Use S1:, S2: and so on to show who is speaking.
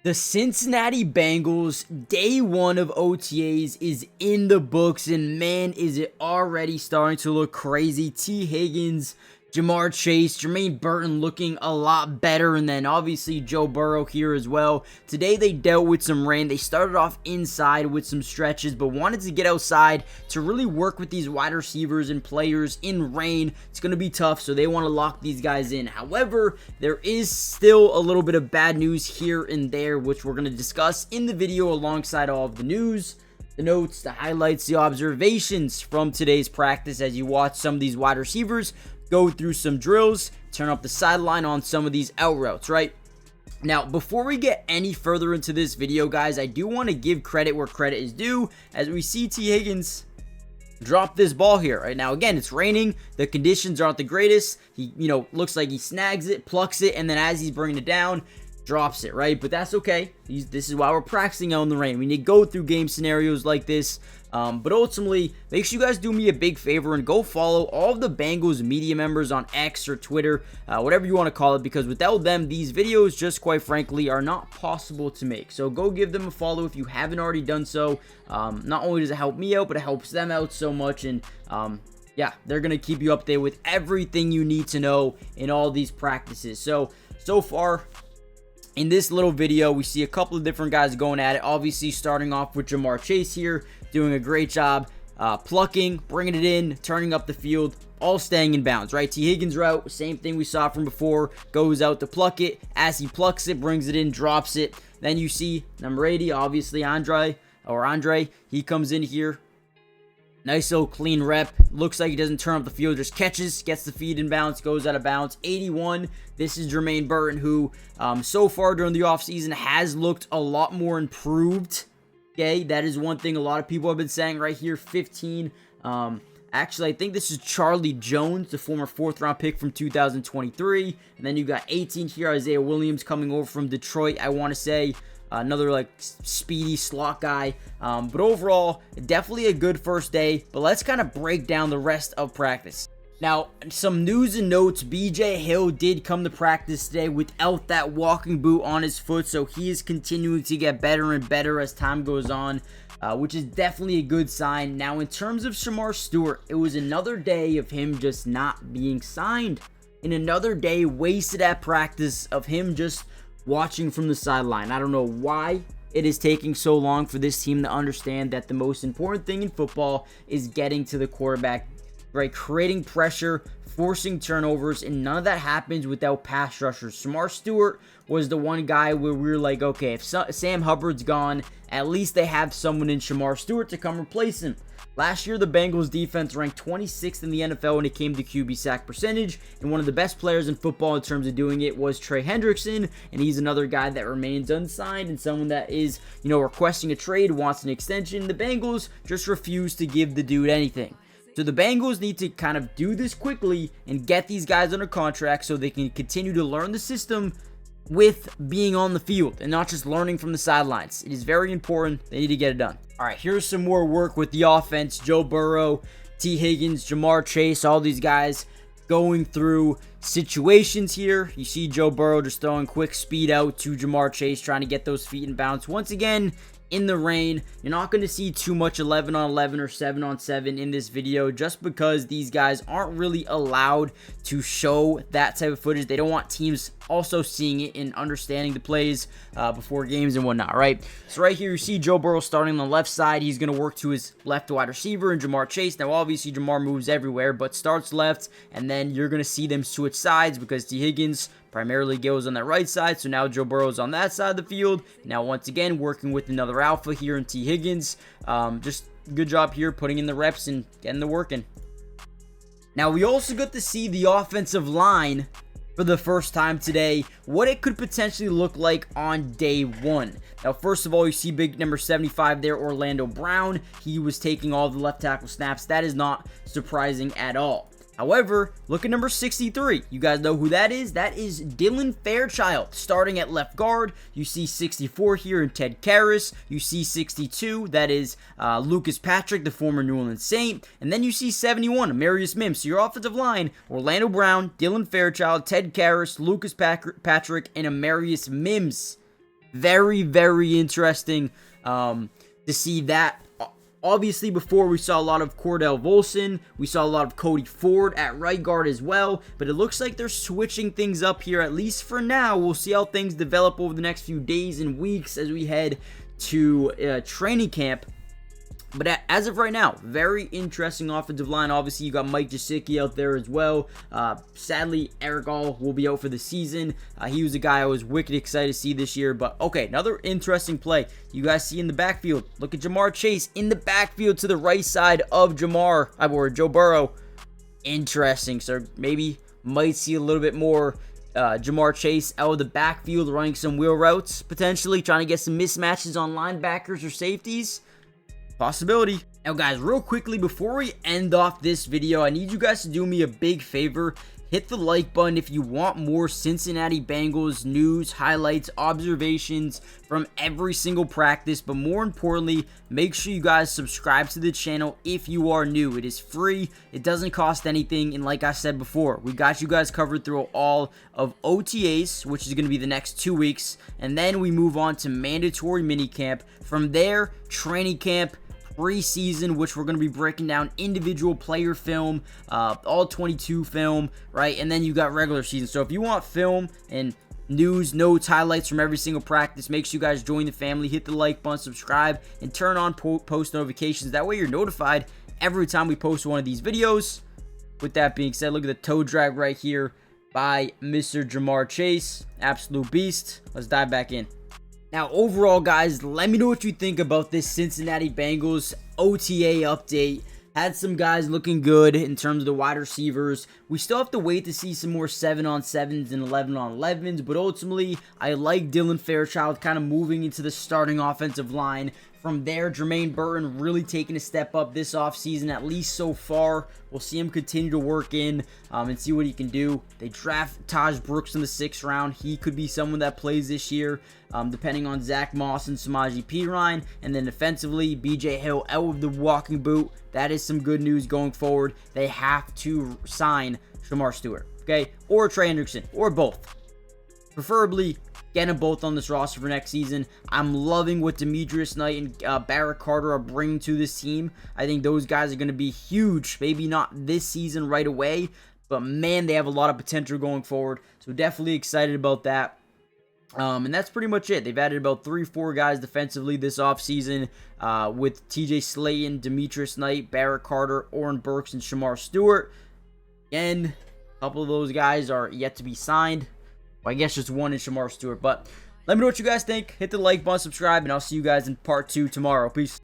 S1: The Cincinnati Bengals, day one of OTAs is in the books, and man, is it already starting to look crazy. T. Higgins, Ja'Marr Chase, Jermaine Burton looking a lot better, and then obviously Joe Burrow here as well. Today they dealt with some rain. They started off inside with some stretches, but wanted to get outside to really work with these wide receivers and players in rain. It's going to be tough, so they want to lock these guys in. However, there is still a little bit of bad news here and there, which we're going to discuss in the video alongside all of the news, the notes, the highlights, the observations from today's practice as you watch some of these wide receivers go through some drills, turn up the sideline on some of these out routes, right? Now, before we get any further into this video, guys, I do want to give credit where credit is due as we see T. Higgins drop this ball here. Right now, again, it's raining. The conditions aren't the greatest. He, looks like he snags it, plucks it, and then as he's bringing it down, drops it, right? But that's okay. This is why we're practicing out in the rain. We need to go through game scenarios like this. But ultimately, make sure you guys do me a big favor and go follow all of the Bengals media members on X or Twitter, whatever you want to call it, because without them, these videos just quite frankly are not possible to make. So go give them a follow if you haven't already done so. Not only does it help me out, but it helps them out so much. And yeah, they're going to keep you updated with everything you need to know in all these practices. So far, in this little video, we see a couple of different guys going at it. Obviously, starting off with Ja'Marr Chase here, doing a great job plucking, bringing it in, turning up the field, all staying in bounds, right? T. Higgins route, same thing we saw from before, goes out to pluck it. As he plucks it, brings it in, drops it. Then you see number 80, obviously Andre, he comes in here. Nice little clean rep. Looks like he doesn't turn up the field, just catches, gets the feet in bounds, goes out of bounds. 81, this is Jermaine Burton, who so far during the offseason has looked a lot more improved. Okay, that is one thing a lot of people have been saying right here. 15. Actually, I think this is Charlie Jones, the former 4th-round pick from 2023. And then you got 18 here, Isaiah Williams coming over from Detroit. I want to say another speedy slot guy. But overall, definitely a good first day. But let's kind of break down the rest of practice. Now, some news and notes. BJ Hill did come to practice today without that walking boot on his foot, so he is continuing to get better and better as time goes on, which is definitely a good sign. Now, in terms of Shemar Stewart, it was another day of him just not being signed. And another day wasted at practice of him just watching from the sideline. I don't know why it is taking so long for this team to understand that the most important thing in football is getting to the quarterback, right? Creating pressure, forcing turnovers, and none of that happens without pass rushers. Shemar Stewart was the one guy where we were like, okay, if Sam Hubbard's gone, at least they have someone in Shemar Stewart to come replace him. Last year, the Bengals defense ranked 26th in the NFL when it came to QB sack percentage, and one of the best players in football in terms of doing it was Trey Hendrickson, and he's another guy that remains unsigned and someone that is, requesting a trade, wants an extension. The Bengals just refuse to give the dude anything. So the Bengals need to kind of do this quickly and get these guys under contract so they can continue to learn the system with being on the field and not just learning from the sidelines. It is very important. They need to get it done. All right, here's some more work with the offense. Joe Burrow, T. Higgins, Ja'Marr Chase, all these guys going through situations here. You see Joe Burrow just throwing quick speed out to Ja'Marr Chase, trying to get those feet in bounds. Once again, in the rain, you're not going to see too much 11 on 11 or 7 on 7 in this video just because these guys aren't really allowed to show that type of footage. They don't want teams also seeing it and understanding the plays before games and whatnot, right? So right here, you see Joe Burrow starting on the left side. He's going to work to his left wide receiver and Ja'Marr Chase. Now, obviously, Ja'Marr moves everywhere, but starts left, and then you're going to see them switch sides because T. Higgins primarily goes on that right side, so now Joe Burrow's on that side of the field. Now, once again, working with another alpha here in T. Higgins. Just good job here putting in the reps and getting the work in. Now, we also got to see the offensive line for the first time today, what it could potentially look like on day one. Now, first of all, you see big number 75 there, Orlando Brown. He was taking all the left tackle snaps. That is not surprising at all. However, look at number 63. You guys know who that is? That is Dylan Fairchild starting at left guard. You see 64 here in Ted Karras. You see 62. That is Lucas Patrick, the former New Orleans Saint. And then you see 71, Amarius Mims. So your offensive line, Orlando Brown, Dylan Fairchild, Ted Karras, Lucas Patrick, and Amarius Mims. Very, very interesting to see that. Obviously, before we saw a lot of Cordell Volson, we saw a lot of Cody Ford at right guard as well, but it looks like they're switching things up here, at least for now. We'll see how things develop over the next few days and weeks as we head to training camp. But as of right now, very interesting offensive line. Obviously, you got Mike Gesicki out there as well. Sadly, Eric All will be out for the season. He was a guy I was wicked excited to see this year. But, okay, another interesting play you guys see in the backfield. Look at Jamar Chase in the backfield to the right side of Joe Burrow. Interesting. So, maybe might see a little bit more Jamar Chase out of the backfield running some wheel routes, potentially trying to get some mismatches on linebackers or safeties. Possibility. Now guys, real quickly before we end off this video, I need you guys to do me a big favor. Hit the like button if you want more Cincinnati Bengals news, highlights, observations from every single practice. But more importantly, make sure you guys subscribe to the channel if you are new. It is free. It doesn't cost anything. And like I said before, we got you guys covered through all of OTAs, which is going to be the next 2 weeks. And then we move on to mandatory minicamp. From there, training camp, preseason, which we're going to be breaking down individual player film, all 22 film, right? And then you got regular season. So if you want film and news, notes, highlights from every single practice, make sure you guys join the family, hit the like button, subscribe, and turn on post notifications. That way you're notified every time we post one of these videos. With that being said, look at the toe drag right here by Mr. Jamar Chase. Absolute beast. Let's dive back in. Now, overall, guys, let me know what you think about this Cincinnati Bengals OTA update. Had some guys looking good in terms of the wide receivers. We still have to wait to see some more 7-on-7s and 11-on-11s, but ultimately, I like Dylan Fairchild kind of moving into the starting offensive line. From there, Jermaine Burton really taking a step up this offseason, at least so far. We'll see him continue to work in and see what he can do. They draft Tahj Brooks in the 6th round. He could be someone that plays this year, depending on Zach Moss and Samaje Perine. And then defensively, BJ Hill out of the walking boot. That is some good news going forward. They have to sign Shemar Stewart, okay? Or Trey Hendrickson, or both. Preferably get them both on this roster for next season. I'm loving what Demetrius Knight and Barrett Carter are bringing to this team. I think those guys are going to be huge. Maybe not this season right away, but man, they have a lot of potential going forward. So definitely excited about that. And that's pretty much it. They've added about 3-4 guys defensively this offseason with TJ Slayton, Demetrius Knight, Barrett Carter, Oren Burks, and Shemar Stewart. Again, a couple of those guys are yet to be signed. Well, I guess just one is Shemar Stewart. But let me know what you guys think. Hit the like button, subscribe, and I'll see you guys in part 2 tomorrow. Peace.